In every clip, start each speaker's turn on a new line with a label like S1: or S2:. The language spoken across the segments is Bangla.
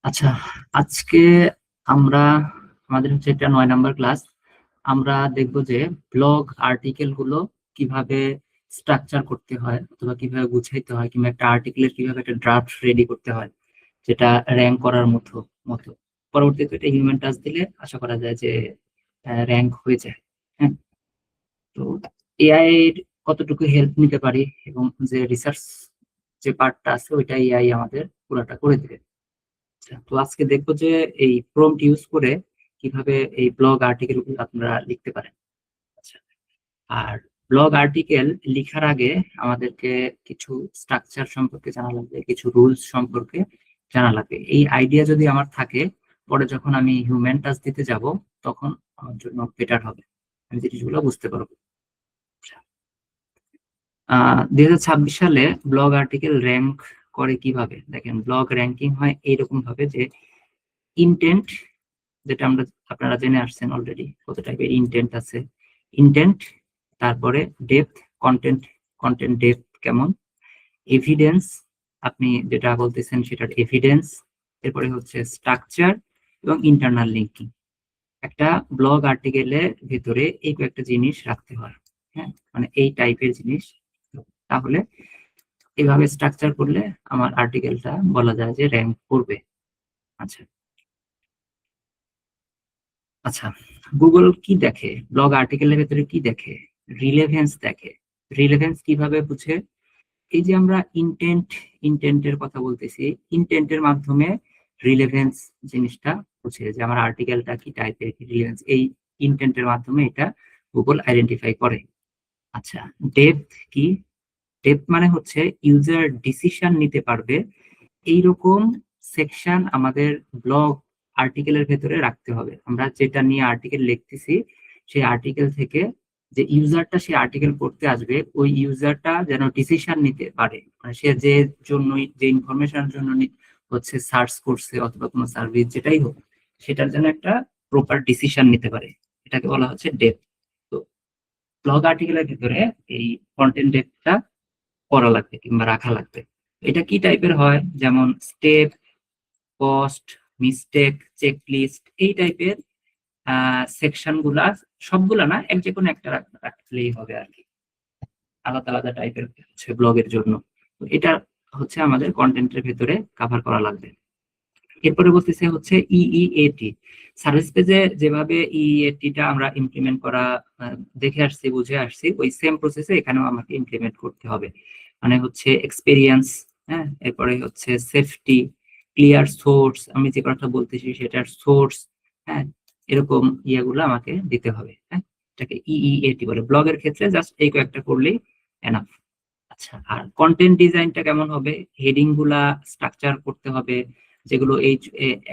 S1: আচ্ছা, আজকে আমরা আমাদের হচ্ছে এটা ৯ নাম্বার ক্লাস। আমরা দেখব যে ব্লগ আর্টিকেল গুলো কিভাবে স্ট্রাকচার করতে হয় অথবা কিভাবে গুছাইতে হয়, কিংবা একটা আর্টিকেলের কিভাবে একটা ড্রাফট রেডি করতে হয় যেটা র্যাঙ্ক করার মতো। পরবর্তীতে এটা হিউম্যান টাচ দিলে আশা করা যায় যে র্যাঙ্ক হয়ে যায়। হ্যাঁ, তো এআই এর কতটুকু হেল্প নিতে পারি এবং যে রিসার্চ যে পার্টটা আছে ওইটা এআই আমাদের পুরোটা করে দিবে। আচ্ছা, তো আজকে দেখবো যে এই প্রম্পট ইউজ করে কিভাবে এই ব্লগ আর্টিকেল গুলো আপনারা লিখতে পারেন। আচ্ছা, আর ব্লগ আর্টিকেল লিখার আগে আমাদেরকে কিছু স্ট্রাকচার সম্পর্কে জানা লাগবে, কিছু রুলস সম্পর্কে জানা লাগবে। এই আইডিয়া যদি আমার থাকে, পরে যখন আমি হিউম্যান টাচ দিতে যাব তখন আমার জন্য বেটার হবে, আমি জিনিসগুলো বুঝতে পারবো। আচ্ছা, 2026 সালে ব্লগ আর্টিকেল র্যাঙ্ক করে কিভাবে দেখেন। ব্লগ র্যাঙ্কিং হয় এইরকম ভাবে যে ইনটেন্ট, যেটা আপনারা জেনে আসছেন অলরেডি কত টাইপের ইনটেন্ট আছে। ইনটেন্ট, তারপরে ডেপথ, কন্টেন্ট, কন্টেন্ট ডেপথ কেমন, এভিডেন্স, আপনি যেটা বলতেছেন সেটার এভিডেন্স, এরপরে হচ্ছে স্ট্রাকচার এবং ইন্টারনাল লিঙ্কিং। একটা ব্লগ আর্টিকেলের ভিতরে এই কয়েকটা জিনিস রাখতে হয়। হ্যাঁ, মানে এই টাইপের জিনিস। তাহলে এইভাবে স্ট্রাকচার করলে আমার আর্টিকেলটা বলা যায় যে র্যাঙ্ক করবে। আচ্ছা আচ্ছা, গুগল কি দেখে, ব্লগ আর্টিকেলের ভেতরে কি দেখে? রিলেভেন্স দেখে। রিলেভেন্স কিভাবে বুঝে? এই যে আমরা ইন্টেন্টের কথা বলতেছি, ইন্টেন্টের মাধ্যমে রিলেভেন্স জিনিসটা বুঝে যে আমার আর্টিকেলটা কি টাইপের, কি রিলেভেন্স, এই ইন্টেন্টের মাধ্যমে এটা গুগল আইডেন্টিফাই করে। আচ্ছা, ডেপথ কি? ডেপথ মানে হচ্ছে ইউজার ডিসিশন নিতে পারবে এইরকম সেকশন আমাদের ব্লগ আর্টিকেলের ভেতরে রাখতে হবে। আমরা যেটা নিয়ে আর্টিকেল লিখতেছি সেই আর্টিকেল থেকে যে ইউজারটা সেই আর্টিকেল পড়তে আসবে, ওই ইউজারটা যেন ডিসিশন নিতে পারে, মানে সে যে জন্যই, যে ইনফরমেশনের জন্য হচ্ছে সার্চ করছে অথবা কোনো সার্ভিস যেটাই হোক, সেটার জন্য একটা প্রপার ডিসিশন নিতে পারে। এটাকে বলা হচ্ছে ডেপথ। তো ব্লগ আর্টিকেলের ভিতরে এই কন্টেন্ট ডেপথটা করা লাগবে কিংবা রাখা লাগবে। এটা কি টাইপের হয়? যেমন স্টেপ, কস্ট, মিস্টেক, চেকলিস্ট, এই টাইপের সেকশন গুলা, সবগুলা না, যে কোনো একটা রাখলেই হবে আর কি। আলাদা আলাদা টাইপের হচ্ছে ব্লগের জন্য। তো এটা হচ্ছে আমাদের কন্টেন্টের ভেতরে কভার করা লাগবে। এরপরে বলতেছে হচ্ছে ইইএটি। সার্ভিস পেজে যেভাবে ইইএটিটা আমরা ইমপ্লিমেন্ট করা দেখে আসছি, বুঝে আসছি, ওই সেম প্রসেসে এখানেও আমাকে ইমপ্লিমেন্ট করতে হবে। মানে হচ্ছে এক্সপেরিয়েন্স, হ্যাঁ, এরপরে হচ্ছে সেফটি, ক্লিয়ার সোর্স, আমি যে কথা বলতেছি সেটার সোর্স, হ্যাঁ, এরকম ইয়েগুলো আমাকে দিতে হবে। হ্যাঁ, এটাকে ইইএটি বলে। ব্লগের ক্ষেত্রে জাস্ট এই কয়েকটা করলেই এনাফ। আচ্ছা, আর কন্টেন্ট ডিজাইনটা কেমন হবে? হেডিং গুলা স্ট্রাকচার করতে হবে, যেগুলো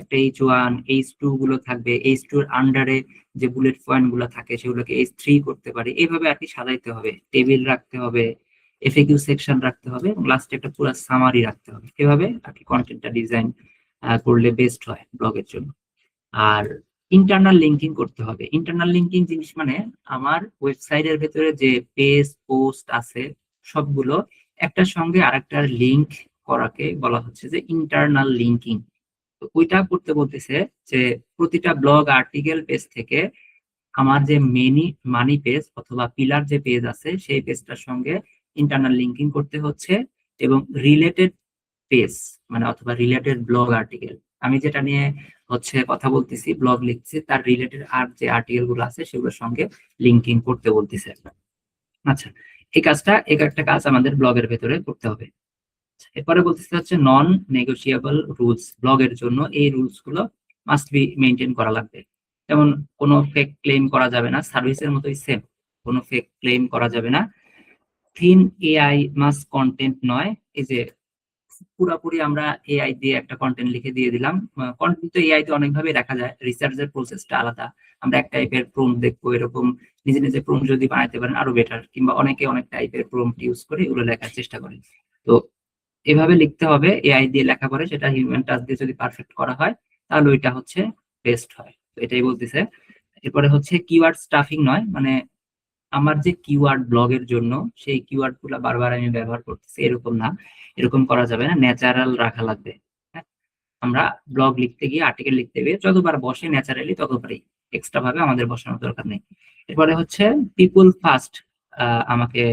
S1: একটা H1 H2 গুলো থাকবে, H2 এর আন্ডারে যে বুলেট পয়েন্ট গুলো থাকে সেগুলোকে H3 করতে পারে, এইভাবে আর কি সাজাইতে হবে। টেবিল রাখতে হবে, এফএকিউ সেকশন রাখতে হবে এবং লাস্টে একটা পুরো সামারি রাখতে হবে। এভাবে আর কি কন্টেন্টটা ডিজাইন করলে বেস্ট হয় ব্লগের জন্য। আর ইন্টারনাল লিঙ্কিং করতে হবে। ইন্টারনাল লিঙ্কিং জিনিস মানে আমার ওয়েবসাইটের ভেতরে যে পেজ পোস্ট আছে সবগুলো একটার সঙ্গে আরেকটার লিংক করাকে বলা হচ্ছে যে ইন্টারনাল লিঙ্কিং। তো ওইটা করতে বলতেছে যে প্রতিটা ব্লগ আর্টিকেল পেজ থেকে আমার যে মানি পেজ অথবা পিলার যে পেজ আছে সেই পেজটার সঙ্গে ইন্টারনাল লিঙ্কিং করতে হচ্ছে, এবং রিলেটেড পেজ মানে অথবা রিলেটেড ব্লগ আর্টিকেল, আমি যেটা নিয়ে হচ্ছে কথা বলতেছি, ব্লগ লিখছি, তার রিলেটেড আর যে আর্টিকেল গুলো আছে সেগুলোর সঙ্গে লিঙ্কিং করতে বলতেছে। আচ্ছা, এই কাজটা, এই একটা কাজ আমাদের ব্লগের ভেতরে করতে হবে। এরপরে বলতেছে হচ্ছে নন নেগোশিয়েবল রুলস। ব্লগের জন্য এই রুলস গুলো মাস্ট বি মেনটেন করা লাগবে। যেমন কোনো ফেক ক্লেম করা যাবে না, সার্ভিসের মতোই সেম, কোনো ফেক ক্লেম করা যাবে না। থিন এআই মাস কন্টেন্ট নয়, এই যে পুরোপুরি আমরা এআই দিয়ে একটা কন্টেন্ট লিখে দিয়ে দিলাম। কন্টেন্ট তো এআই তে অনেকভাবে দেখা যায়, রিসার্চের প্রসেসটা আলাদা। আমরা এক টাইপের প্রম্পট দেখবো, এরকম নিজে নিজে প্রম্পট যদি বানাইতে পারেন আরো বেটার, কিংবা অনেকে অনেক টাইপের প্রম্পট ইউজ করে এগুলো লেখার চেষ্টা করে। তো এভাবে লিখতে হবে এআই দিয়ে লেখা পরে, সেটা হিউম্যান টাচ দিয়ে যদি পারফেক্ট করা হয় তাহলে ওইটা হচ্ছে বেস্ট হয়। তো এটাই বলতেছে। এরপরে হচ্ছে কিওয়ার্ড স্টাফিং নয়, মানে আমার যে কিওয়ার্ড ব্লগের জন্য সেই কিওয়ার্ড গুলা বারবার আমি ব্যবহার করতেছি এরকম না, এরকম করা যাবে না, ন্যাচারাল রাখা লাগবে। হ্যাঁ, আমরা ব্লগ লিখতে গিয়ে আর্টিকেল লিখতে গিয়ে যতবার বসে ন্যাচারালি ততবারই, এক্সট্রা ভাবে আমাদের বসানোর দরকার নেই। এরপরে হচ্ছে পিপুল ফার্স্ট, আমাকে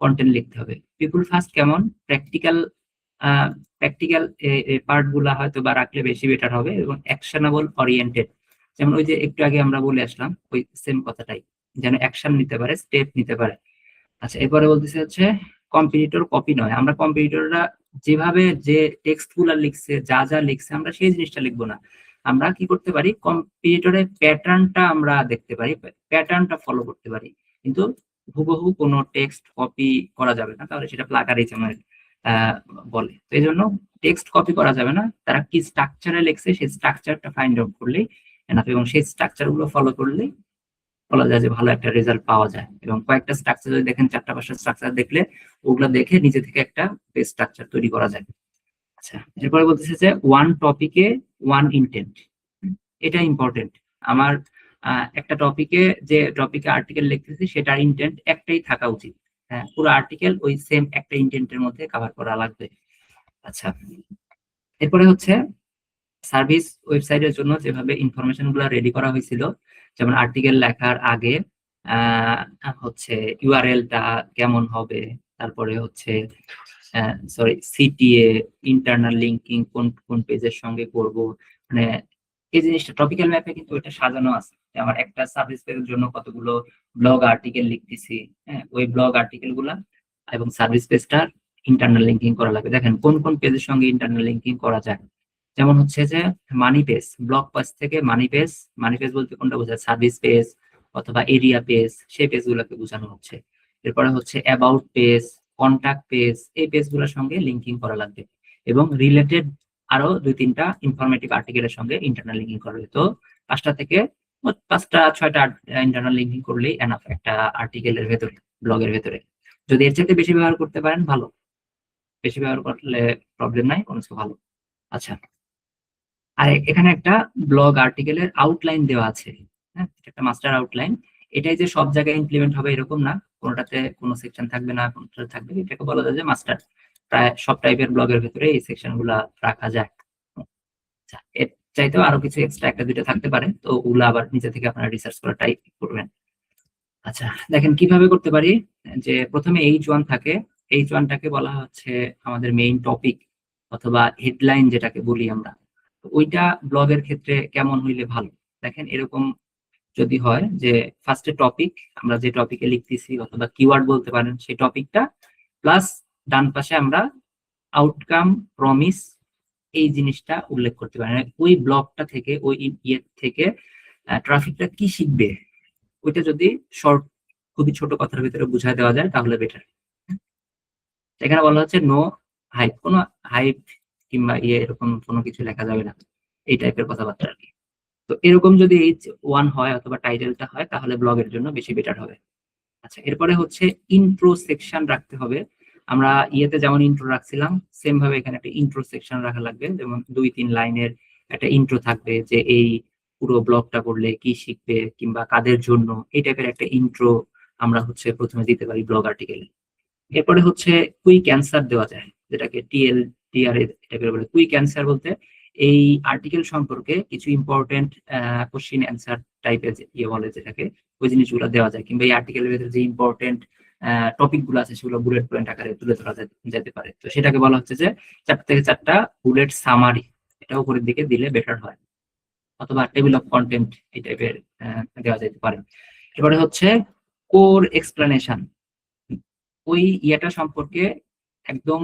S1: কন্টেন্ট লিখতে হবে। পিপুল ফার্স্ট কেমন? প্র্যাকটিক্যাল প্র্যাকটিক্যাল পার্ট গুলা হয়তো বা রাখলে বেশি বেটার হবে, এবং অ্যাকশনেবল ওরিয়েন্টেড, যেমন ওই যে একটু আগে আমরা বলে আসলাম ওই সেম কথাটাই, যেন অ্যাকশন নিতে পারে, স্টেপ নিতে পারে। আচ্ছা, এরপরে বলতেছে হচ্ছে কম্পিটিটর কপি নয়। আমরা কম্পিটিটররা যেভাবে যে টেক্সট গুলা লিখছে, যা যা লিখছে, আমরা সেই জিনিসটা লিখবো না। আমরা কি করতে পারি, কম্পিটিটরের প্যাটার্নটা আমরা দেখতে পারি, প্যাটার্নটা ফলো করতে পারি, কিন্তু হুবহু কোনো টেক্সট কপি করা যাবে না, তাহলে সেটা প্লাগারিজমের বলে। তো এই জন্য টেক্সট কপি করা যাবে না, তারা কি স্ট্রাকচারে লিখছে সেই স্ট্রাকচারটা ফাইন্ড আউট করলেই এনাফ, এবং সেই স্ট্রাকচার গুলো ফলো করলেই বলা যায় যে ভালো একটা রেজাল্ট পাওয়া যায়। এবং কয়েকটা স্ট্রাকচার যদি দেখেন, 4টা 5টা স্ট্রাকচার দেখলে ওগুলো দেখে নিজে থেকে একটা বেস্ট স্ট্রাকচার তৈরি করা যায়। আচ্ছা, এরপরে বলতেছে যে ওয়ান টপিকে ওয়ান ইন্টেন্ট, এটা ইম্পর্টেন্ট। আমার একটা টপিকে, যে টপিকে আর্টিকেল লিখতেছি সেটার ইন্টেন্ট একটাই থাকা উচিত। হ্যাঁ, পুরো আর্টিকেল ওই সেম একটা ইন্টেন্টের মধ্যে কভার করা লাগবে। আচ্ছা, এরপরে হচ্ছে সার্ভিস ওয়েবসাইটের জন্য যেভাবে ইনফরমেশন গুলো রেডি করা হয়েছিল, যেমন আর্টিকেল লেখার আগে হচ্ছে ইউআরএলটা কেমন হবে, তারপরে হচ্ছে সরি সিটিএ, ইন্টারনাল লিঙ্কিং কোন কোন পেজের সঙ্গে করব, মানে এই জিনিসটা টপিক্যাল ম্যাপে কিন্তু এটা সাজানো আছে যে আমার একটা সার্ভিস পেজের জন্য কতগুলো ব্লগ আর্টিকেল লিখতেছি। হ্যাঁ, ওই ব্লগ আর্টিকেল গুলা এবং সার্ভিস পেজটার ইন্টারনাল লিঙ্কিং করা লাগবে। দেখেন কোন কোন পেজের সঙ্গে ইন্টারনাল লিঙ্কিং করা যায়, যেমন হচ্ছে যে মানি পেজ, ব্লগ পেজ থেকে মানি পেজ, মানি পেজ বলতে কোনটা বোঝায়, সার্ভিস পেজ অথবা এরিয়া পেজ, সেই পেজ গুলোকে বোঝানো হচ্ছে। এরপরে হচ্ছে অ্যাবাউট পেজ, কন্টাক্ট পেজ, এই পেজ গুলোর সঙ্গে লিঙ্কিং করা লাগবে, এবং রিলেটেড আরো 2-3টা ইনফরমেটিভ আর্টিকেলের সঙ্গে ইন্টারনাল লিঙ্কিং করবে। তো 5টা থেকে 5টা 6টা ইন্টারনাল লিঙ্কিং করলেই এনাফ একটা আর্টিকেলের ভেতরে, ব্লগের ভেতরে। যদি এর চাইতে বেশি ব্যবহার করতে পারেন ভালো, বেশি ব্যবহার করলে প্রবলেম নাই, কোনো কিছু ভালো। আচ্ছা, আর এখানে একটা ব্লগ আর্টিকেলের আউটলাইন দেওয়া আছে। হ্যাঁ, একটা মাস্টার আউটলাইন। এটাই যে সব জায়গায় ইমপ্লিমেন্ট হবে এরকম না, কোনোটাতে কোনো সেকশন থাকবে না, কোনোটাতে থাকবে, এটাকে বলা যায় যে মাস্টার। প্রায় সব টাইপের ব্লগের ভিতরে এই সেকশন গুলা রাখা যায়। আচ্ছা, এর চাইতেও আরো কিছু এক্সট্রা 1-2টা থাকতে পারে, তো ওগুলো আবার নিজে থেকে আপনারা রিসার্চ করে ট্রাই করবেন। আচ্ছা, দেখেন কিভাবে করতে পারি, যে প্রথমে H1 থাকে, H1টাকে বলা হচ্ছে আমাদের মেইন টপিক অথবা হেডলাইন যেটাকে বলি আমরা। তো ওইটা ব্লগের ক্ষেত্রে কেমন হইলে ভালো, দেখেন এরকম যদি হয় যে ফার্স্টে টপিক, আমরা যে টপিকে লিখতেছি অথবা কিওয়ার্ড বলতে পারেন সেই টপিকটা, প্লাস ডান পাশে আমরা আউটকাম, প্রমিস, এই জিনিসটা উল্লেখ করতে পারেন। মানে ওই ব্লগটা থেকে, ওই ইয়ে থেকে ট্রাফিকটা কি শিখবে, ওইটা যদি শর্ট, খুবই ছোট কথার ভিতরে বুঝায় দেওয়া যায় তাহলে বেটার। এখানে বলা হচ্ছে নো হাইপ, কোনো হাইপ কিংবা ইয়ে এরকম কোনো কিছু লেখা যাবে না, এই টাইপের কথাবার্তা আর কি। তো এরকম যদি H1 হয় অথবা টাইটেলটা হয় তাহলে ব্লগের জন্য বেশি বেটার হবে। আচ্ছা, এরপরে হচ্ছে ইন্ট্রো সেকশন রাখতে হবে। আমরা ইয়েতে যেমন ইন্ট্রো রাখছিলাম সেম ভাবে এখানে একটা ইন্ট্রো সেকশন রাখা লাগবে, যেমন 2-3 লাইনের একটা ইন্ট্রো থাকবে, যে এই পুরো ব্লগটা করলে কি শিখবে কিংবা কাদের জন্য, এই টাইপের একটা ইন্ট্রো আমরা হচ্ছে প্রথমে দিতে পারি ব্লগ আর্টিকেলে। এরপরে হচ্ছে কুইক অ্যান্সার দেওয়া যায়, যেটাকে TR টাইপের বলে। কুইক অ্যান্সার বলতে এই আর্টিকেল সম্পর্কে কিছু ইম্পর্টেন্ট কোশ্চিন অ্যান্সার টাইপের ইয়ে বলে যেটাকে, ওই জিনিসগুলো দেওয়া যায়, কিংবা এই আর্টিকেলের ভেতরে যে ইম্পর্টেন্ট টপিক গুলো আছে সেগুলো বুলেট পয়েন্ট আকারে তুলে ধরা যেতে পারে। তো সেটাকে বলা হচ্ছে যে 4 থেকে 4টা বুলেট সামারি, এটা উপরের দিকে দিলে বেটার হয়, অথবা টেবিল অফ কন্টেন্ট এই টাইপের দেওয়া যেতে পারে। এবারে হচ্ছে কোর এক্সপ্লেনেশন, ওই ইয়েটা সম্পর্কে একদম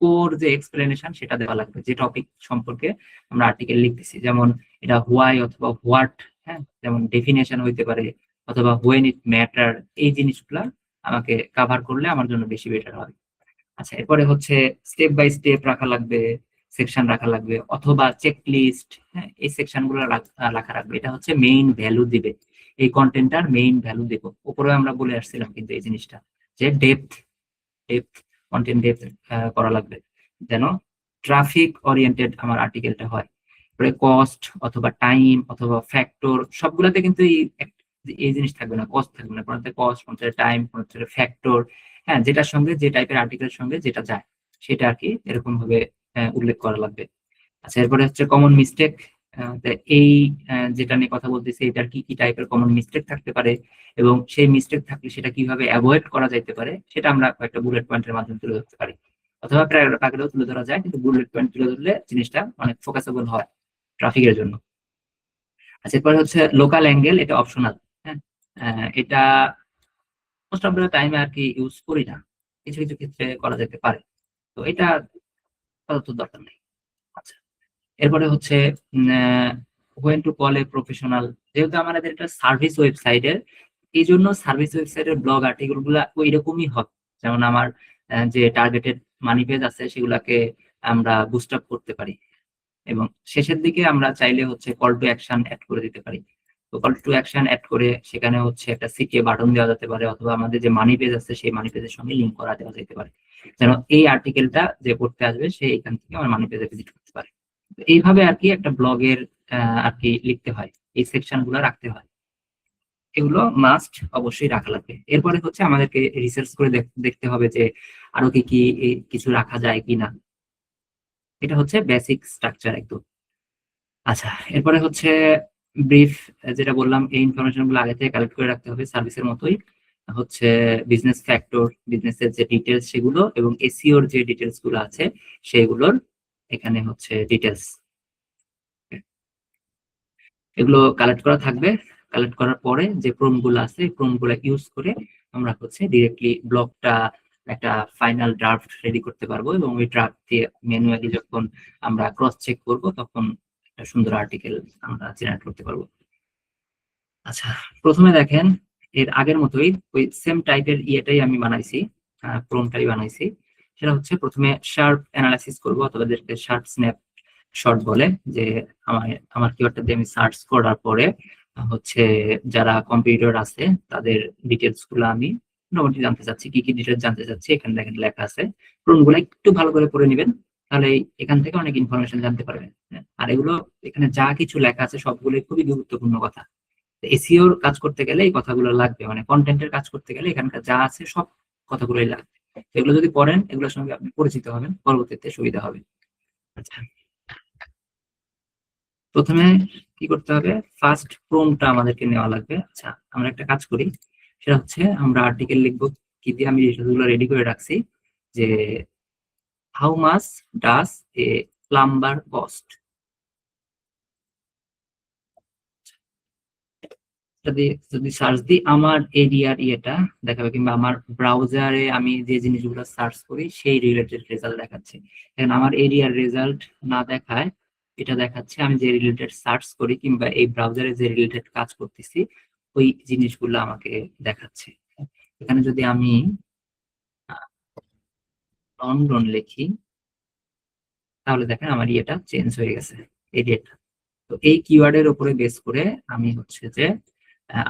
S1: কোর যে এক্সপ্লেনেশন সেটা দেওয়া লাগবে, যে টপিক সম্পর্কে আমরা আর্টিকেল লিখতেছি, যেমন এটা হোয়াই অথবা হোয়াট, হ্যাঁ, যেমন ডেফিনেশন হইতে পারে, অথবা হোয়েন ইট ম্যাটার, এই জিনিসগুলা আমাকে কাভার করলে আমার জন্য বেশি বেটার হয়। আচ্ছা, এরপরে হচ্ছে স্টেপ বাই স্টেপ রাখা লাগবে, সেকশন রাখা লাগবে, অথবা চেকলিস্ট, হ্যাঁ, এই সেকশন গুলো রাখা রাখবে। এটা হচ্ছে মেইন ভ্যালু দিবে, এই কন্টেন্টটার মেইন ভ্যালু দেব। উপরে আমরা বলে আসছিলাম কিন্তু এই জিনিসটা, যে ডেপথ, ডেপথ কন্টেন্ট ডেপথ করা লাগবে, যেন ট্রাফিক ওরিয়েন্টেড আমার আর্টিকেলটা হয়। পরে কস্ট অথবা টাইম অথবা ফ্যাক্টর, সবগুলোতে কিন্তু এই জিনিস থাকবে না, কস্ট থাকবে না, কোনটাতে কস্ট, কোনটাতে টাইম, কোনটাতে ফ্যাক্টর, হ্যাঁ, যেটার সঙ্গে যে টাইপের আর্টিকেলের সঙ্গে যেটা যায় সেটা আর কি এরকম ভাবে উল্লেখ করা লাগবে। আচ্ছা, এরপরে হচ্ছে কমন মিস্টেক। এই যেটা নিয়ে কথা বলতেছি, এটার কি কি টাইপের কমন মিস্টেক থাকতে পারে এবং সেই মিস্টেক থাকলে সেটা কিভাবে অ্যাভয়েড করা যাইতে পারে, সেটা আমরা কয়েকটা বুলেট পয়েন্টের মাধ্যমে তুলে ধরতে পারি, অথবা প্যারাগ্রাফেও তুলে ধরা যায়, কিন্তু বুলেট পয়েন্ট তুলে ধরলে জিনিসটা অনেক ফোকাসেবল হয় ট্রাফিকের জন্য। আচ্ছা, এরপরে হচ্ছে লোকাল অ্যাঙ্গেল, এটা অপশনাল। হ্যাঁ, এটা মোস্ট অফ দ্য টাইমে আর কি ইউজ করি না, কিছু কিছু ক্ষেত্রে করা যেতে পারে, তো এটা আপাতত দরকার নেই। আচ্ছা, এরপরে হচ্ছে when to call a professional. যেহেতু আমাদের এটা সার্ভিস ওয়েবসাইটের, এই জন্য সার্ভিস ওয়েবসাইটের ব্লগ আর্টিকেল গুলা ওই রকমই হবে। যেমন আমার যে টার্গেটেড মানি পেজ আছে সেগুলাকে আমরা বুস্ট আপ করতে পারি, এবং শেষের দিকে আমরা চাইলে হচ্ছে কল টু অ্যাকশন অ্যাড করে দিতে পারি। তো কল টু অ্যাকশন অ্যাড করে সেখানে হচ্ছে একটা সিকে বাটন দেওয়া যেতে পারে, অথবা আমাদের যে মানি পেজ আছে সেই মানি পেজের সঙ্গে লিঙ্ক করা দেওয়া যেতে পারে, যেন এই আর্টিকেলটা যে পড়তে আসবে সে এখান থেকে আমার মানি পেজে ভিজিট করতে পারে। তো এইভাবে আর কি একটা ব্লগের আর কি লিখতে হয়, এই সেকশন গুলো রাখতে হয়, এগুলো মাস্ট অবশ্যই রাখা লাগবে। এরপরে হচ্ছে আমাদেরকে রিসার্চ করে দেখতে হবে যে আরো কি কি কিছু রাখা যায় কিনা। এটা হচ্ছে বেসিক স্ট্রাকচার একদম। আচ্ছা, এরপরে হচ্ছে ব্রিফ, যেটা বললাম এই ইনফরমেশন গুলো আগে থেকে কালেক্ট করে রাখতে হবে সার্ভিসের মতোই। হচ্ছে বিজনেস ফ্যাক্টর, বিজনেসের যে ডিটেলস সেগুলো, এবং এসইওর যে ডিটেলস গুলো আছে সেগুলোর এখানে হচ্ছে ডিটেলস, এগুলো কালেক্ট করা থাকবে। কালেক্ট করার পরে যে প্রম্পট গুলো আছে এই প্রম্পট গুলো ইউজ করে আমরা হচ্ছে ডিরেক্টলি ব্লগটা একটা ফাইনাল ড্রাফট রেডি করতে পারবো, এবং ওই ড্রাফট দিয়ে ম্যানুয়ালি যখন আমরা ক্রস চেক করব তখন একটা সুন্দর আর্টিকেল আমরা জেনারেট করতে পারবো। আচ্ছা, প্রথমে দেখেন এর আগের মতোই ওই সেম টাইপের ইয়েটাই আমি বানাইছি, প্রম্পটটাই বানাইছি। সেটা হচ্ছে প্রথমে শার্প অ্যানালাইসিস করব, অথবা যেটাকে শার্প স্ন্যাপ শর্ট বলে, যে আমার আমার কিওয়ার্ডটা দিয়ে আমি সার্চ করার পরে হচ্ছে যারা কম্পিউটার আছে তাদের ডিটেলস গুলো আমি মোটামুটি জানতে চাচ্ছি, কি কি ডিটেলস জানতে চাচ্ছি, এখানে দেখেন লেখা আছে। প্রম্পট গুলো একটু ভালো করে পড়ে নিবেন, তাহলে এখান থেকে অনেক ইনফরমেশন জানতে পারবেন। হ্যাঁ, আর এগুলো এখানে যা কিছু লেখা আছে সবগুলোই খুবই গুরুত্বপূর্ণ কথা। এসিওর কাজ করতে গেলে এই কথাগুলো লাগবে, মানে কন্টেন্টের কাজ করতে গেলে এখানকার যা আছে সব কথাগুলোই লাগবে। এগুলো যদি পড়েন, এগুলোর সঙ্গে আপনি পরিচিত হবেন, পরবর্তীতে সুবিধা হবে। আচ্ছা, প্রথমে কি করতে হবে, ফার্স্ট প্রম্পটটা আমাদেরকে নেওয়া লাগবে। আচ্ছা, আমরা একটা কাজ করি, সেটা হচ্ছে আমরা আর্টিকেল লিখবো কি দিয়ে, আমি যেগুলো রেডি করে রাখছি, যে how much does A plumber cost. যদি যদি সার্চ দিই আমার এরিয়ার ইয়েটা দেখাবে, কিংবা আমার ব্রাউজারে আমি যে জিনিসগুলো সার্চ করি সেই রিলেটেড রেজাল্ট দেখাচ্ছে। এখন আমার এরিয়ার রেজাল্ট না দেখায়, এটা দেখাচ্ছে আমি যে রিলেটেড সার্চ করি কিংবা এই ব্রাউজারে যে রিলেটেড কাজ করতেছি ওই জিনিসগুলো আমাকে দেখাচ্ছে। এখানে যদি আমি লন্ডন লিখি, তাহলে দেখেন আমার ইয়েটা চেঞ্জ হয়ে গেছে, এরিয়াটা। তো এই কিওয়ার্ডের উপরে বেস করে আমি হচ্ছে যে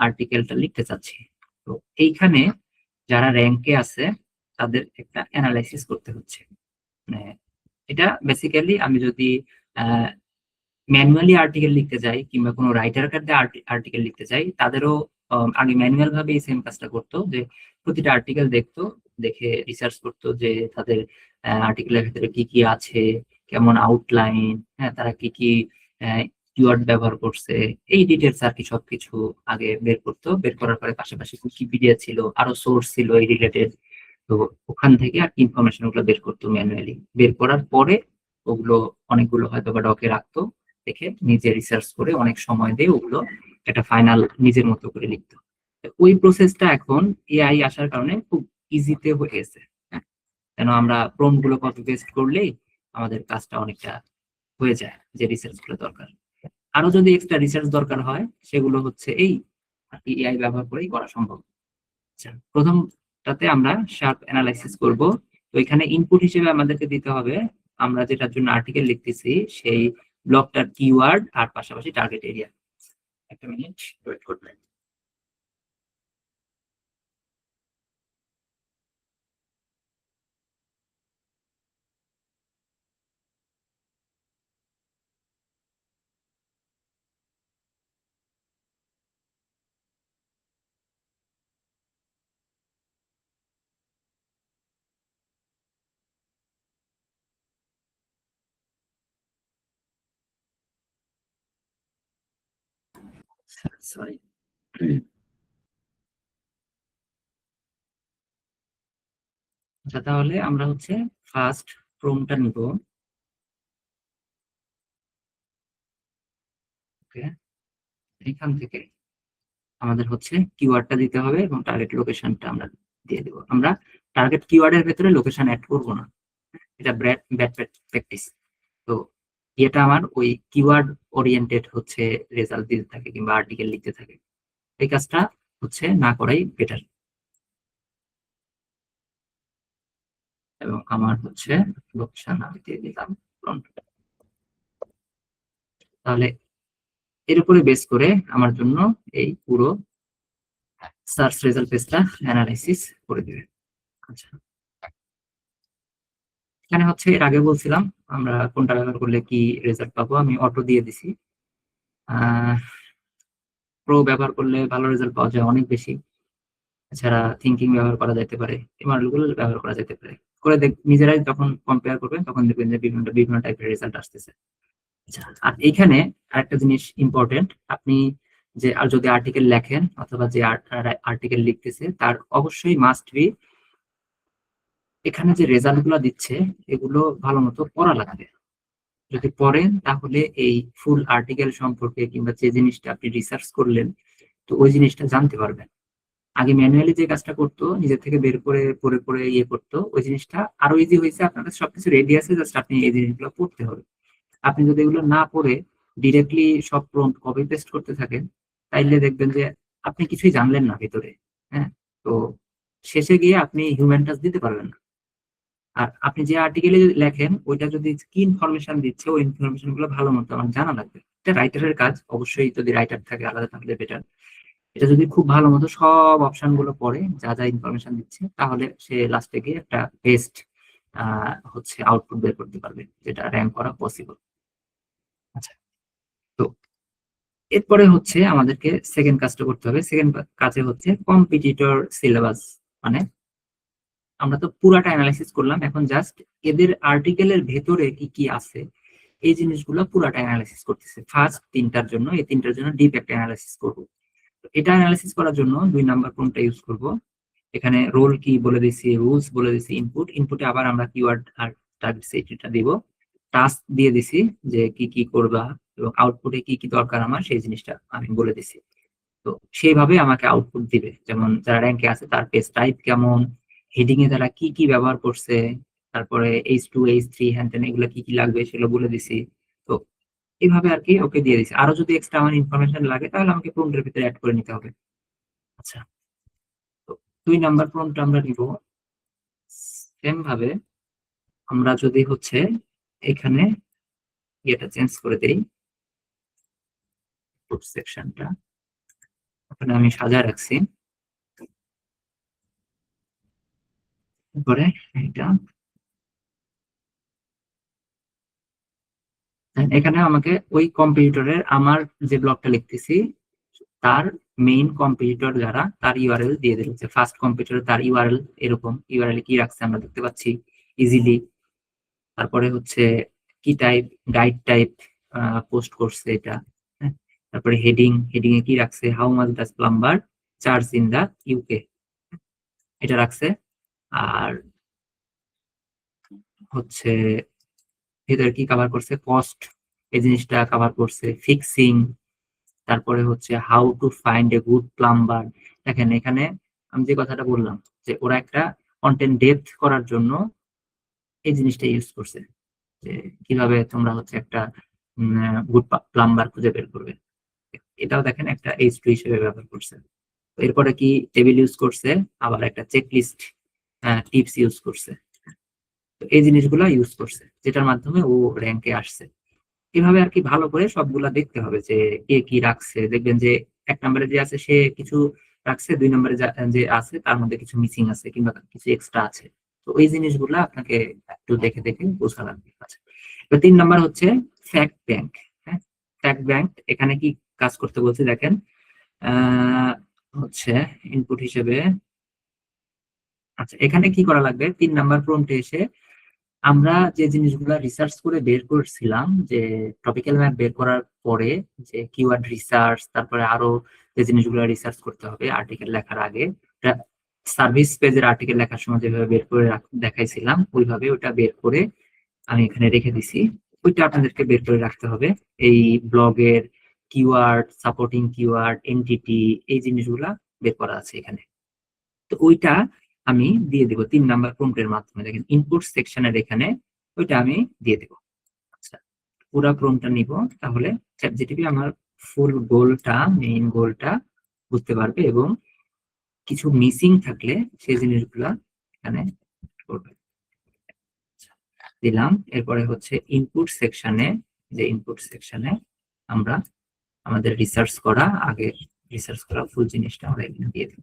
S1: আর্টিকেলটা লিখতে চাচ্ছি। তো এইখানে যারা র্যাঙ্কে আছে তাদের একটা অ্যানালাইসিস করতে হচ্ছে। মানে এটা বেসিক্যালি আমি যদি ম্যানুয়ালি আর্টিকেল লিখতে যাই কিংবা কোনো রাইটার কার্ডে আর্টিকেল লিখতে চাই, তাদেরও আগে ম্যানুয়াল ভাবে এই সেম কাজটা করতো, যে প্রতিটা আর্টিকেল দেখতো, দেখে রিসার্চ করতো যে তাদের আর্টিকেলের ভিতরে কি কি আছে, কেমন আউটলাইন, হ্যাঁ তারা কি কি কিওয়ার্ড ব্যবহার করছে, এই ডিটেলস আর কি সবকিছু আগে বের করতো। বের করার পরে পাশাপাশি উইকিপিডিয়া ছিল, আরো সোর্স ছিল এই রিলেটেড। তো ওখান থেকে আর কি ইনফরমেশন গুলো বের করতো ম্যানুয়ালি। বের করার পরে ওগুলো অনেকগুলো হয়তো বা ডকে রাখতো, দেখে নিজে রিসার্চ করে অনেক সময় দিয়ে ওগুলো একটা ফাইনাল নিজের মতো করে লিখতো। তো ওই প্রসেসটা এখন এআই আসার কারণে খুব ইজিতে হয়ে গেছে। হ্যাঁ, কেন আমরা প্রম্পট গুলো কপি পেস্ট করলেই আমাদের কাজটা অনেকটা হয়ে যায়, যে রিসার্চ গুলো দরকার। আরো যদি এক্সট্রা রিসার্চ দরকার হয় সেগুলো হচ্ছে এই এআই ব্যবহার করেই করা সম্ভব। আচ্ছা, প্রথমটাতে আমরা শার্প অ্যানালাইসিস করব। তো এখানে ইনপুট হিসেবে আমাদেরকে দিতে হবে আমরা যেটার জন্য আর্টিকেল লিখতেছি সেই ব্লকটার কিওয়ার্ড আর পাশাপাশি টার্গেট এরিয়া। একটা মিনিট ওয়েট করবেন। সরি। আচ্ছা, তাহলে আমরা হচ্ছে ফার্স্ট প্রম্পটটা নিব। ওকে, এখান থেকে আমাদের হচ্ছে কিওয়ার্ডটা দিতে হবে এবং টার্গেট লোকেশনটা আমরা দিয়ে দেব। আমরা টার্গেট কিওয়ার্ডের ভেতরে লোকেশন অ্যাড করব না, এটা ব্যাড ব্যাড প্র্যাকটিস। তো এটা আমার ওই কিওয়ার্ড ওরিয়েন্টেড হচ্ছে রেজাল্ট দিতে থাকে কিংবা আর্টিকেল লিখতে থাকে, এই কাজটা হচ্ছে না করাই বেটার। এবং আমার হচ্ছে লোকেশন আমি দিয়ে দিলাম prompt। তাহলে এর উপরে বেস করে আমার জন্য এই পুরো সার্চ রেজাল্ট পেজটা অ্যানালাইসিস করে দিবে। আচ্ছা, এখানে হচ্ছে এর আগে বলছিলাম আমরা কোনটা ব্যবহার করলে কি রেজাল্ট পাবো, আমি অটো দিয়ে দিছি। প্রো ব্যবহার করলে ভালো রেজাল্ট পাওয়া যায় অনেক বেশি। এছাড়া থিঙ্কিং ব্যবহার করা যেতে পারে, এমআরগুলো ব্যবহার করা যেতে পারে। করে নিজেরাই যখন কম্পেয়ার করবেন তখন দেখবেন যে বিভিন্ন বিভিন্ন টাইপের রেজাল্ট আসতেছে। আচ্ছা, আর এইখানে আরেকটা জিনিস ইম্পর্টেন্ট, আপনি যে আর যদি আর্টিকেল লেখেন অথবা যে আর্টিকেল লিখতেছে তার অবশ্যই মাস্ট বি এখানে যে রেজাল্ট গুলো দিচ্ছে এগুলো ভালো মতো পড়া লাগবে। যদি পড়েন তাহলে এই ফুল আর্টিকেল সম্পর্কে কিংবা যে জিনিসটা আপনি রিসার্চ করলেন তো ওই জিনিসটা জানতে পারবেন। আগে ম্যানুয়ালি যে কাজটা করতো নিজের থেকে বের করে পড়ে পড়ে ইয়ে করতো, ওই জিনিসটা আরো ইজি হয়েছে। আপনার কাছে সবকিছু রেডি আছে, জাস্ট আপনি এই জিনিসগুলো পড়তে হবে। আপনি যদি এগুলো না পড়ে ডিরেক্টলি সব প্রম্পট কপি পেস্ট করতে থাকেন তাইলে দেখবেন যে আপনি কিছুই জানলেন না ভেতরে। হ্যাঁ, তো শেষে গিয়ে আপনি হিউম্যান টাচ দিতে পারবেন না। আর আপনি যে আর্টিকেলে লেখেন ওইটা যদি কি ইনফরমেশন দিচ্ছে ওই ইনফরমেশন গুলো ভালো মতো আমার জানা লাগবে। এটা রাইটারের কাজ, অবশ্যই যদি রাইটার থাকে আলাদা থাকলে বেটার। এটা যদি খুব ভালো মতো সব অপশন গুলো পড়ে যা যা ইনফরমেশন দিচ্ছে তাহলে সে লাস্টে গিয়ে একটা বেস্ট হচ্ছে আউটপুট বের করতে পারবে যেটা র্যাঙ্ক করা পসিবল। আচ্ছা, তো এরপরে হচ্ছে আমাদেরকে সেকেন্ড কাজটা করতে হবে। সেকেন্ড কাজে হচ্ছে কম্পিটিটর সিলেবাস, মানে আমরা তো পুরাটা অ্যানালাইসিস করলাম, এখন জাস্ট এদের আর্টিকেলের ভেতরে কি কি আছে এই জিনিসগুলো পুরাটা অ্যানালাইসিস করতেছে। ফার্স্ট তিনটার জন্য, এই তিনটার জন্য ডিপ একটা অ্যানালাইসিস করবো। এটা অ্যানালাইসিস করার জন্য 2 নাম্বার কোনটা ইউজ করব। এখানে রোল কি বলে দিছি, রুলস বলে দিছি, ইনপুট, ইনপুটে আবার আমরা কিওয়ার্ড আর টার্গেট সেটটা দিব। টাস্ক দিয়ে দিছি যে কি কি করবা এবং আউটপুটে কি কি দরকার আমার সেই জিনিসটা আমি বলে দিছি। তো সেইভাবে আমাকে আউটপুট দিবে, যেমন যারা র্যাঙ্কে আছে তার পেজ টাইপ কেমন, হেডিং এ তারা কি কি ব্যবহার করছে, তারপরে H2 H3 হ্যান ত্যান এগুলো কি কি লাগবে সেগুলো বলে দিছি। তো এইভাবে আর কি ওকে দিয়ে দিছি। আরো যদি এক্সট্রা আমার ইনফরমেশন লাগে তাহলে আমাকে প্রম্পটের ভিতরে অ্যাড করে নিতে হবে। আচ্ছা, তো 2 নাম্বার প্রম্পট আমরা নিব। সেম ভাবে আমরা যদি হচ্ছে এখানে ইয়েটা চেঞ্জ করে দেই, সেকশনটা ওখানে আমি সাজায় রাখছি। তারপরে এটা এখানে আমাকে ওই কম্পিউটারের আমার যে ব্লগটা লিখতেছি তার মেইন কম্পিউটার যারা তার ইউআরএল দিয়ে দিচ্ছে। ফার্স্ট কম্পিউটার তার ইউআরএল, এরকম ইউআরএল কি রাখছে আমরা দেখতে পাচ্ছি ইজিলি। তারপরে হচ্ছে কি টাইপ, গাইড টাইপ পোস্ট করছে এটা। হ্যাঁ, তারপরে হেডিং, হেডিং এ কি রাখছে, how much does plumber charge in the UK, এটা রাখছে। আর হচ্ছে ভেতরে কি কভার করছে, কস্ট এই জিনিসটা কভার করছে, ফিক্সিং, তারপরে হচ্ছে how to find a good plumber. দেখেন এখানে আমি যে কথাটা বললাম যে ওরা একটা কন্টেন্ট ডেপথ করার জন্য এই জিনিসটা ইউজ করছে, যে কিভাবে তোমরা হচ্ছে একটা গুড প্লাম্বার খুঁজে বের করবে। এটাও দেখেন একটা H2 হিসেবে ব্যবহার করছে। এরপরে কি টেবিল ইউজ করছে, আবার একটা চেকলিস্ট টিপস ইউজ করছে। তো এই জিনিসগুলো ইউজ করছে যেটার মাধ্যমে ও র্যাঙ্কে আসছে। এভাবে আর কি ভালো করে সবগুলা দেখতে হবে যে কে কি রাখছে। দেখবেন যে 1 নম্বরে যে আছে সে কিছু রাখছে, 2 নম্বরে যে আছে তার মধ্যে কিছু মিসিং আছে কিংবা কিছু এক্সট্রা আছে। তো ওই জিনিসগুলা আপনাকে একটু দেখে দেখে বোঝা লাগবে। আচ্ছা, এবার 3 নম্বর হচ্ছে ফ্যাক্ট ব্যাংক। হ্যাঁ, ফ্যাক্ট ব্যাংক এখানে কি কাজ করতে বলছে দেখেন। আহ হচ্ছে ইনপুট হিসেবে, আচ্ছা এখানে কি করা লাগবে, 3 নাম্বার প্রম্পটে এসে আমরা যে জিনিসগুলো রিসার্চ করে বের করছিলাম যে টপিক্যাল ম্যাপ বের করার পরে যে কিওয়ার্ড রিসার্চ, তারপরে আরো যে জিনিসগুলো রিসার্চ করতে হবে আর্টিকেল লেখার আগে, সার্ভিস পেজের আর্টিকেল লেখার সময় যেভাবে বের করে দেখাইছিলাম ওইভাবে ওটা বের করে আমি এখানে রেখে দিছি। ওইটা আপনাদেরকে বের করে রাখতে হবে। এই ব্লগের কিওয়ার্ড, সাপোর্টিং কিওয়ার্ড, এনটিটি, এই জিনিসগুলা বের করা আছে এখানে। তো ওইটা আমি দিয়ে দেবো 3 নাম্বার প্রম্পটের মাধ্যমে। দেখেন ইনপুট সেকশনের এখানে ওইটা আমি দিয়ে দেবো। আচ্ছা, পুরা প্রম্পটটা নিব, তাহলে চ্যাটজিপিটি আমার ফুল গোলটা, মেইন গোলটা বুঝতে পারবে এবং কিছু মিসিং থাকলে সেই জিনিসগুলা এখানে করবে। দিলাম। এরপরে হচ্ছে ইনপুট সেকশনে, যে ইনপুট সেকশনে আমরা আমাদের রিসার্চ করা, আগে রিসার্চ করা ফুল জিনিসটা আমরা এখানে দিয়ে দেব।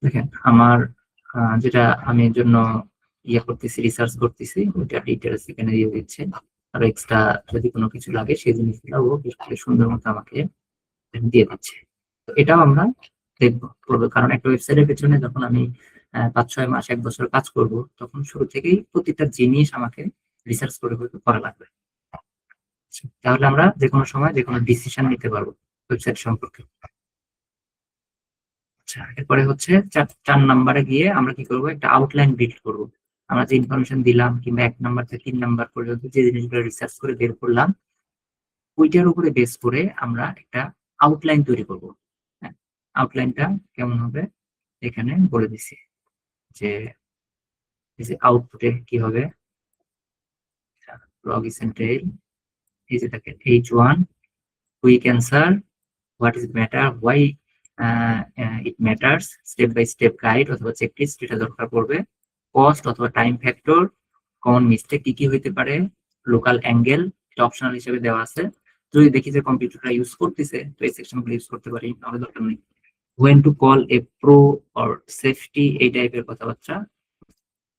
S1: দেখেন আমার যেটা আমি এর জন্য ইয়ে করতেছি, রিসার্চ করতেছি, ওইটা ডিটেলস এখানে দিয়ে দিচ্ছে। আর এক্সট্রা যদি কোনো কিছু লাগে সেই জিনিসগুলো ও বেশ সুন্দর মতো আমাকে দিয়ে দিচ্ছে। তো এটাও আমরা দেখবো করবো, কারণ একটা ওয়েবসাইটের পেছনে যখন আমি 5-6 মাস 1 বছর কাজ করব, তখন শুরু থেকেই প্রতিটা জিনিস আমাকে রিসার্চ করে করা লাগবে। তাহলে আমরা যে কোনো সময় যে কোনো ডিসিশন নিতে পারবো ওয়েবসাইট সম্পর্কে। আচ্ছা, এরপরে হচ্ছে 4 নাম্বারে গিয়ে আমরা কি করব, একটা আউটলাইন বিল্ড করব। আমরা যে ইনফরমেশন দিলাম, কিংবা 1 নাম্বার থেকে 3 নাম্বার পর্যন্ত যে জিনিসগুলো রিসার্চ করে বের করলাম, ওইটার উপরে বেস করে আমরা একটা আউটলাইন তৈরি করব। হ্যাঁ, আউটলাইনটা কেমন হবে এখানে বলে দিছি, যে আউটপুটে কি হবে, ব্লগ ইসেন্টেল, এই যে দেখেন H1 quick answer, what is matter, why it matters, step by step guide অথবা চেকলিস্ট, এটা দরকার পড়বে। কস্ট অথবা টাইম ফ্যাক্টর, কমন মিস্টেক কি কি হইতে পারে, লোকাল অ্যাঙ্গেল, এটা অপশনাল হিসেবে দেওয়া আছে। যদি দেখি যে কম্পিউটারটা ইউজ করতেছে, তো এই সেকশনগুলো ইউজ করতে পারি, নাহলে দরকার নেই। when to call a pro or safety, এই টাইপের কথাবার্তা।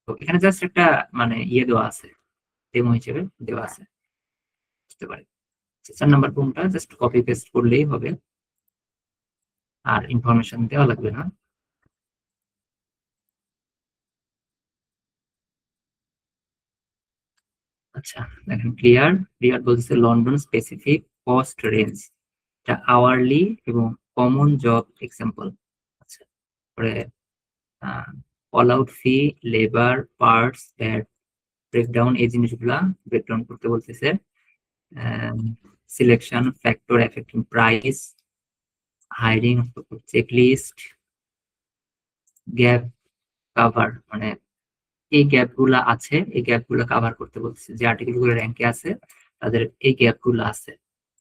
S1: তো এখানে জাস্ট একটা মানে ইয়ে দেওয়া আছে, ডেমো হিসেবে দেওয়া আছে, বুঝতে পারি। 4 নাম্বার কোনটা জাস্ট কপি পেস্ট করলেই হবে, আর ইনফরমেশন দেওয়া লাগবে না। আচ্ছা, দেখেন ক্লিয়ার ক্লিয়ার বলছে লন্ডন স্পেসিফিক কস্ট রেঞ্জ, এটা আওয়ারলি এবং কমন জব এক্সাম্পল। আচ্ছা, পরে কল আউট ফি, লেবার, পার্টস, ভ্যাট, ব্রেকডাউন, এই জিনিসগুলা ব্রেকডাউন করতে বলতেছে। Selection factor affecting price, hiring, checklist, gap cover, মানে এই গ্যাপ গুলা আছে, এই গ্যাপ গুলো কাভার করতে বলছে। যে আর্টিকেল গুলো র্যাঙ্কে আছে তাদের এই গ্যাপ গুলো আছে।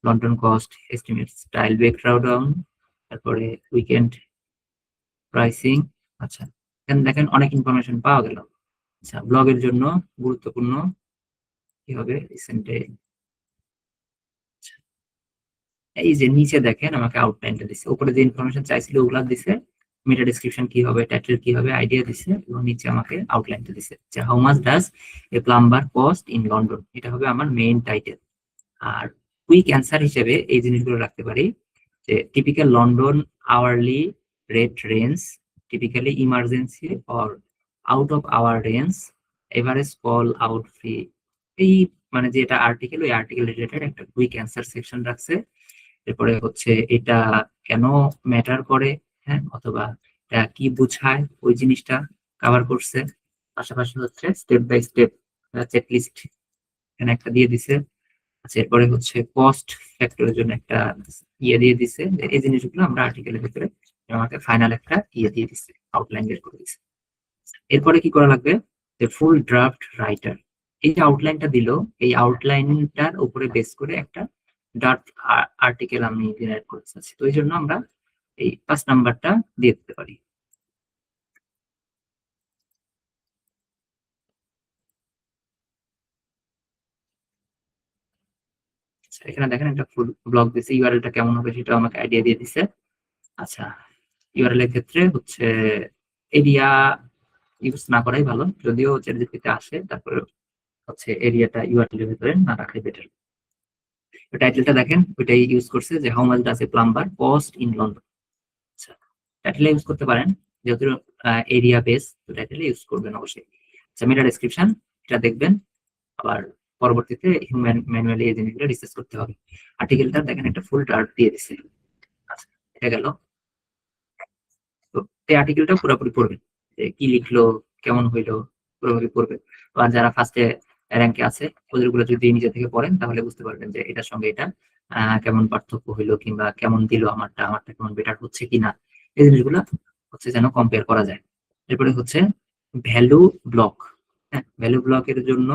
S1: London cost estimate, style breakdown, তারপরে উইকেন্ড প্রাইসিং। আচ্ছা, এখানে দেখেন অনেক ইনফরমেশন পাওয়া গেল। আচ্ছা, ব্লগের জন্য গুরুত্বপূর্ণ কি হবে রিসেন্টে, এই যে নিচে দেখেন আমাকে আউটলাইনটা দিছে, উপরে যে ইনফরমেশন চাইছিল ওগুলা দিছে, মেটা ডেসক্রিপশন কি হবে, টাইটেল কি হবে, আইডিয়া দিছে, এবং নিচে আমাকে আউটলাইনটা দিছে যে how much does a plumber cost in London, এটা হবে আমার মেইন টাইটেল। আর কুইক অ্যান্সার হিসেবে এই জিনিসগুলো রাখতে পারি, যে typical London hourly rate range, typically emergency or out of hour range, average call out fee. এই মানে যে এটা আর্টিকেল, ওই আর্টিকেল রিলেটেড একটা কুইক অ্যান্সার সেকশন রাখছে। এরপরে হচ্ছে এটা কেন ম্যাটার করে, হ্যাঁ, অথবা এটা কি বোঝায় ওই জিনিসটা কভার করছে। পাশাপাশি হচ্ছে স্টেপ বাই স্টেপ চেকলিস্ট এখানে একটা দিয়ে দিছে। আচ্ছা, এরপরে হচ্ছে কস্ট ফ্যাক্টরের জন্য একটা ইয়ে দিয়ে দিছে, যে এই জিনিসগুলো আমরা আর্টিকেলের ভিতরে আমাকে ফাইনাল একটা ইয়ে দিয়ে দিছে, আউটলাইন বের করে দিছে। এরপরে কি করা লাগবে, যে ফুল ড্রাফট রাইটার, এই যে আউটলাইনটা দিল, এই আউটলাইনটার উপরে বেস করে একটা ড্রাফট আর্টিকেল আমি জেনারেট করতে চাচ্ছি। তো এই জন্য আমরা এই 5 নাম্বারটা দিয়ে দিতে পারি। আচ্ছা, এখানে দেখেন একটা ফুল ব্লগ দিছে, ইউআরএলটা কেমন হবে সেটা আমাকে আইডিয়া দিয়ে দিছে। আচ্ছা, ইউআরএল এর ক্ষেত্রে হচ্ছে এরিয়া ইউজ না করাই ভালো, যদিও চ্যাটজিপিটিতে আসে, তারপরে হচ্ছে এরিয়াটা ইউআরএল এর ভিতরে না রাখাই বেটার। টাইটেলটা দেখেন ওইটাই ইউজ করছে যে how much does a plumber cost in London. আচ্ছা, টাইটেলে ইউজ করতে পারেন যেহেতু এরিয়া বেস, তো টাইটেলে ইউজ করবেন অবশ্যই। আচ্ছা, মেটা ডেসক্রিপশন এটা দেখবেন, আবার পরবর্তীতে হিউম্যান ম্যানুয়ালি এই জিনিসগুলো রিসার্চ করতে হবে। আর্টিকেলটা দেখেন একটা ফুল টার্ট দিয়ে দিছে। আচ্ছা, এটা গেল। তো এই আর্টিকেলটা পুরোপুরি পড়বেন, যে কি লিখলো, কেমন হইলো, পুরোপুরি পড়বেন। আর যারা ফার্স্টে র্যাঙ্কে আছে ওদেরগুলো যদি নিজে থেকে পড়েন তাহলে বুঝতে পারবেন যে এটার সঙ্গে এটা কেমন পার্থক্য হইলো, কিংবা কেমন দিল আমারটা কেমন বেটার হচ্ছে কিনা, এই জিনিসগুলো হচ্ছে যেন কম্পেয়ার করা যায়। এরপরে হচ্ছে ভ্যালু ব্লক। হ্যাঁ, ভ্যালু ব্লকের জন্য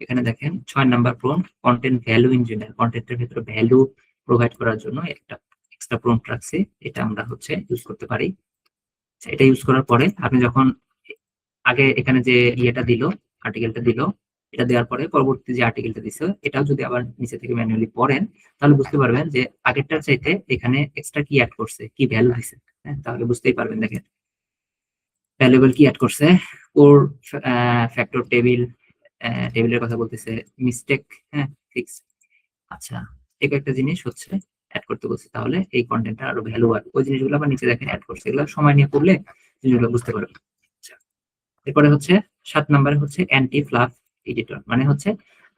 S1: এখানে দেখেন 6 number prompt, content value engineer, কন্টেন্টের ভিতরে ভ্যালু প্রোভাইড করার জন্য একটা এক্সট্রা প্রম্পট রাখছি, এটা আমরা হচ্ছে ইউজ করতে পারি। এটা ইউজ করার পরে আপনি যখন আগে এখানে যে ইয়েটা দিল, আর্টিকেলটা দিল, এটা দেওয়ার পরে পরবর্তী যে আর্টিকেলটা দিছে এটাও যদি আবার নিচে থেকে ম্যানুয়ালি পড়েন তাহলে বুঝতে পারবেন যে আগেরটার চাইতে এখানে এক্সট্রা কি অ্যাড করছে, কি ভ্যালু দিছে। হ্যাঁ, তাহলে বুঝতেই পারবেন। দেখেন ভ্যালুয়েবল কি অ্যাড করছে, কোর ফ্যাক্টর টেবিলের কথা বলতেছে, মিস্টেক, হ্যাঁ ফিক্স। আচ্ছা, এই একটা জিনিস হচ্ছে অ্যাড করতে বলছে, তাহলে এই কন্টেন্টটা আরো ভ্যালু আর ওই জিনিসগুলো আবার নিচে দেখেন অ্যাড করছে, এগুলো সময় নিয়ে পড়লে জিনিসগুলো বুঝতে পারবেন। আচ্ছা, এরপরে হচ্ছে 7 নম্বরে হচ্ছে অ্যান্টি ফ্লাফ এডিটর, মানে হচ্ছে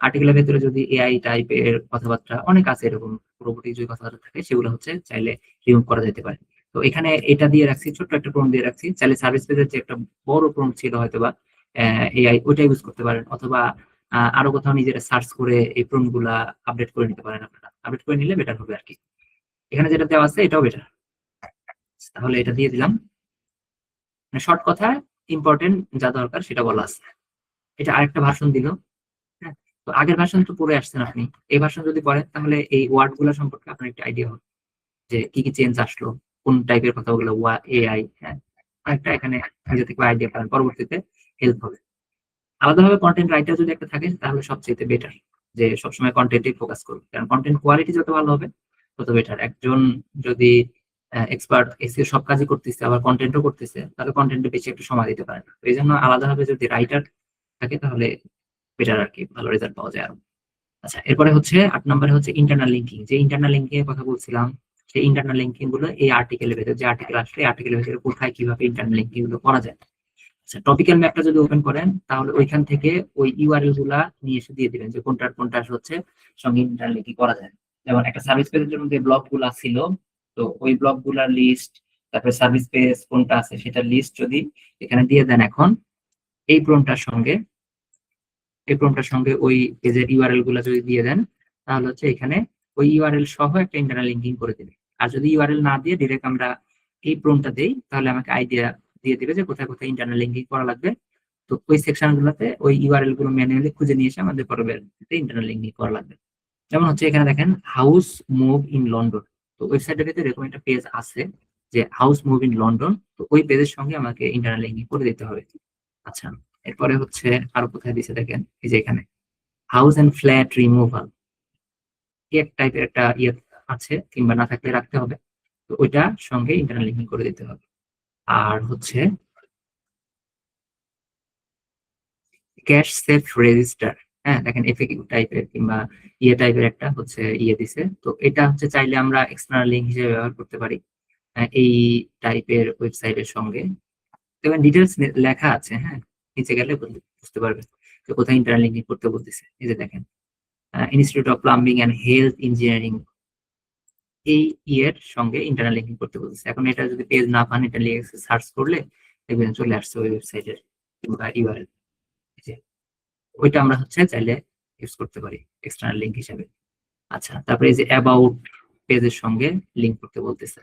S1: আর্টিকেলের ভেতরে যদি এআই টাইপের কথাবার্তা অনেক আছে, এরকম রোবোটিক যে কথাবার্তা থাকে সেগুলো হচ্ছে চাইলে রিমুভ করা যেতে পারে। তো এখানে এটা দিয়ে রাখছি, ছোট্ট একটা প্রম্পট দিয়ে রাখছি, চাইলে সার্ভিস পেজের যে একটা বড় প্রম্পট ছিল হয়তো বা এআই ওইটা ইউজ করতে পারেন, অথবা আরো কোথাও নিজেরা সার্চ করে এই প্রম্পট গুলা আপডেট করে নিতে পারেন। আপনারা আপডেট করে নিলে বেটার হবে আর কি। এখানে যেটা দেওয়া আছে এটাও বেটার, তাহলে এটা দিয়ে দিলাম। শর্ট কথায় ইম্পর্টেন্ট যা দরকার সেটা বলা আছে। এটা আরেকটা ভার্সন দিল। হ্যাঁ, তো আগের ভার্সন তো পড়ে আসছেন আপনি, এই ভার্সন যদি পড়েন তাহলে এই ওয়ার্ড গুলো সম্পর্কে আপনার একটা আইডিয়া হবে যে কি কি চেঞ্জ আসলো, কোন টাইপের কথাগুলো এআই। হ্যাঁ, একটা এখানে নিজে থেকে আইডিয়া পাবেন, পরবর্তীতে হেল্প হবে। আলাদাভাবে কন্টেন্ট রাইটার যদি একটা থাকে তাহলে সবচেয়ে বেটার, যে সবসময় কন্টেন্টে ফোকাস করবে, কারণ কন্টেন্ট কোয়ালিটি যত ভালো হবে তত বেটার। একজন যদি এক্সপার্ট এসিও সব কাজই করতেছে আবার কন্টেন্টও করতেছে, তাহলে কন্টেন্টে বেশি একটু সময় দিতে পারে না। তো এই জন্য আলাদাভাবে যদি রাইটার থাকে তাহলে বেটার আর কি, ভালো রেজাল্ট পাওয়া যায় আরো। আচ্ছা, এরপরে হচ্ছে 8 নম্বরে হচ্ছে ইন্টারনাল লিঙ্কিং। যে ইন্টারনাল লিঙ্কিং এর কথা বলছিলাম, সেই ইন্টারনাল লিঙ্কিং গুলো এই আর্টিকেলের ভেতরে, যে আর্টিকেল আসলে আর্টিকেলের ভেতরে কোথায় কিভাবে ইন্টারনাল লিঙ্কিং গুলো করা যায়। আচ্ছা, টপিক্যাল ম্যাপটা যদি ওপেন করেন তাহলে ওইখান থেকে ওই ইউআরএল গুলা নিয়ে এসে দিয়ে দিবেন যে কোনটা হচ্ছে সঙ্গে ইন্টারনাল লিঙ্কিং করা যায়। যেমন একটা সার্ভিস পেজের জন্য যে ব্লক গুলা ছিল, তো ওই ব্লক গুলার লিস্ট, তারপরে সার্ভিস পেজ কোনটা আছে সেটার লিস্ট যদি এখানে দিয়ে দেন, এখন এই প্রম্পটার সঙ্গে ওই পেজের ইউআরএল গুলা যদি দিয়ে দেন তাহলে হচ্ছে এখানে ওই ইউআরএল সহ একটা ইন্টারনাল লিঙ্কিং করে দেবে। আর যদি ইউআরএল না দিয়ে ডিরেক্ট আমরা এই প্রম্পটটা দেই তাহলে আমাকে আইডিয়া দিয়ে দিবে যে কোথায় কোথায় ইন্টারনাল লিঙ্কিং করা লাগবে। তো ওই সেকশন গুলোতে ওই ইউআরএল গুলো ম্যানুয়ালি খুঁজে নিয়ে এসে আমাদের পরবর্তীতে ইন্টারনাল লিঙ্কিং করা লাগবে। যেমন হচ্ছে এখানে দেখেন হাউস মুভ ইন লন্ডন, তো ওয়েবসাইটের ভিতরে এরকম একটা পেজ আছে যে হাউস মুভ ইন লন্ডন, তো ওই পেজের সঙ্গে আমাকে ইন্টারনাল লিঙ্কিং করে দিতে হবে। আচ্ছা, এরপরে হচ্ছে আরো কোথায় দিছে দেখেন, এই যে এখানে হাউস এন্ড ফ্ল্যাট রিমুভাল, এক টাইপের একটা ইয়ে আছে, কিংবা না থাকলে রাখতে হবে, তো ওইটা সঙ্গে ইন্টারনাল লিঙ্কিং করে দিতে হবে। আর হচ্ছে ক্যাশ সেফ রেজিস্টার, হ্যাঁ দেখেন এফএকিউ টাইপের কিংবা ইয়ে টাইপের একটা হচ্ছে ইয়ে দিছে, তো এটা হচ্ছে চাইলে আমরা এক্সটার্নাল লিঙ্ক হিসেবে ব্যবহার করতে পারি এই টাইপের ওয়েবসাইটের সঙ্গে। দেখবেন ডিটেলস লেখা আছে, হ্যাঁ নিচে গেলে বুঝতে পারবেন যে কোথায় ইন্টারনাল লিঙ্কিং করতে বলতেছে। এই যে দেখেন institute of plumbing and health engineering, এই ইয়ের সঙ্গে ইন্টারনাল লিঙ্কিং করতে বলতেছে। এখন এটা যদি পেজ না পান, এটা লিখে সার্চ করলে দেখবেন চলে আসছে ওই ওয়েবসাইটের কিংবা ইউআরএল, ওইটা আমরা হচ্ছে চাইলে ইউজ করতে পারি এক্সটার্নাল লিঙ্ক হিসেবে। আচ্ছা, তারপরে এই যে অ্যাবাউট পেজের সঙ্গে লিঙ্ক করতে বলতেছে।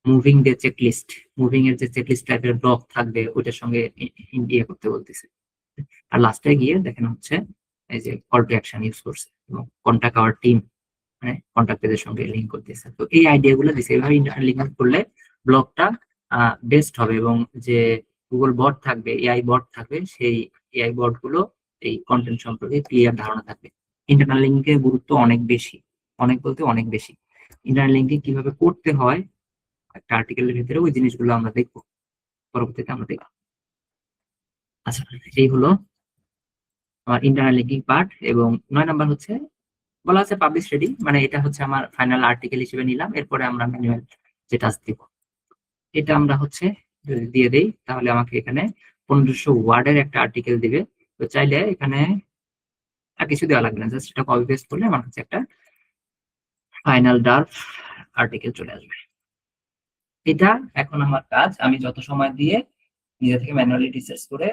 S1: মুভিং যে চেকলিস্ট, মুভিং এর যে চেকলিস্ট টাইপের ব্লক থাকবে ওইটার সঙ্গে ইয়ে করতে বলতেছে। আর লাস্টে গিয়ে দেখেন হচ্ছে এই যে কল টু অ্যাকশন ইউজ করছে এবং কন্টাক্ট আওয়ার টিম, মানে কন্টাক্ট পেজের সঙ্গে লিঙ্ক করতেছে। তো এই আইডিয়া গুলো দিছে, এইভাবে ইন্টারনাল লিঙ্ক করলে ব্লগটা বেস্ট হবে, এবং যে গুগল বট থাকবে, এআই বট থাকবে, সেই এআই বট গুলো এই কন্টেন্ট সম্পর্কে ক্লিয়ার ধারণা থাকবে। ইন্টারনাল লিঙ্কের গুরুত্ব অনেক বেশি, অনেক বলতে অনেক বেশি। ইন্টারনাল লিঙ্কিং কিভাবে করতে হয় একটা আর্টিকেলের ভিতরে ওই জিনিসগুলো আমরা দেখবো, পরবর্তীতে আমরা দেখবো। আচ্ছা, এই হলো আমার ইন্টারনাল লিঙ্কিং পার্ট। এবং 9 নাম্বার হচ্ছে বলা আছে পাবলিশ রেডি, মানে এটা হচ্ছে আমার ফাইনাল আর্টিকেল হিসেবে নিলাম। এরপরে আমরা ম্যানুয়াল যে টাস্ক দিব, এটা আমরা হচ্ছে যদি দিয়ে দেই তাহলে আমাকে এখানে 1500 ওয়ার্ডের একটা আর্টিকেল দিবে। তো চাইলে এখানে আর কিছু দেওয়া লাগবে না, জাস্ট এটা কপি পেস্ট করলে আমার কাছে একটা ফাইনাল ড্রাফট আর্টিকেল চলে আসবে। এটা এখন আমার কাজ, আমি যত সময় দিয়ে নিজে থেকে ম্যানুয়ালি রিসার্চ করে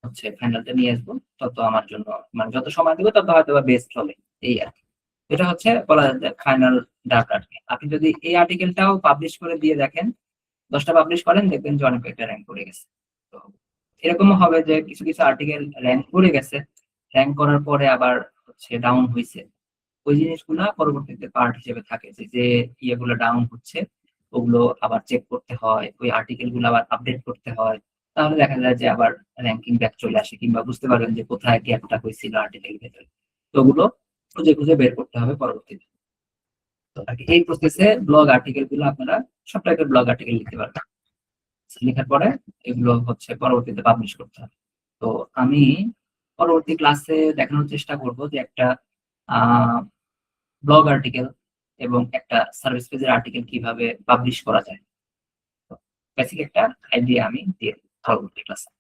S1: হচ্ছে ফাইনালটা নিয়ে আসবো, তত আমার জন্য মানে যত সময় দিব তত হয়তো বেস্ট হবে এই আর কি। এটা হচ্ছে বলা যায় ফাইনাল ড্রাফট আর্টিকেল। আপনি যদি এই আর্টিকেলটাও পাবলিশ করে দিয়ে দেখেন, 10টা পাবলিশ করেন, দেখবেন যে অনেক একটা র্যাঙ্ক করে গেছে। তো এরকমও হবে যে কিছু কিছু আর্টিকেল র্যাঙ্ক করে গেছে, র্যাঙ্ক করার পরে আবার হচ্ছে ডাউন হয়েছে। ওই জিনিসগুলা পরবর্তীতে পার্ট হিসেবে থাকে, যে যে ইয়েগুলো ডাউন হচ্ছে ওগুলো আবার চেক করতে হয়, ওই আর্টিকেল গুলো আবার আপডেট করতে হয়। তাহলে দেখা যায় যে আবার র্যাঙ্কিং ব্যাক চলে আসে, কিংবা বুঝতে পারবেন যে কোথায় গ্যাপটা হয়েছিল আর্টিকেল ভেতরে। তো ওগুলো খুঁজে খুঁজে বের করতে হবে পরবর্তীতে। তো আর কি এই প্রসেসে ব্লগ আর্টিকেল গুলো আপনারা সব টাইপের ব্লগ আর্টিকেল লিখতে পারবেন। লেখার পরে এগুলো হচ্ছে পরবর্তীতে পাবলিশ করতে হবে। তো আমি পরবর্তী ক্লাসে দেখানোর চেষ্টা করব যে একটা ব্লগ আর্টিকেল এবং একটা সার্ভিস পেজের আর্টিকেল কিভাবে পাবলিশ করা যায়। বেসিক একটা আইডিয়া আমি দিয়ে পরবর্তী ক্লাসে।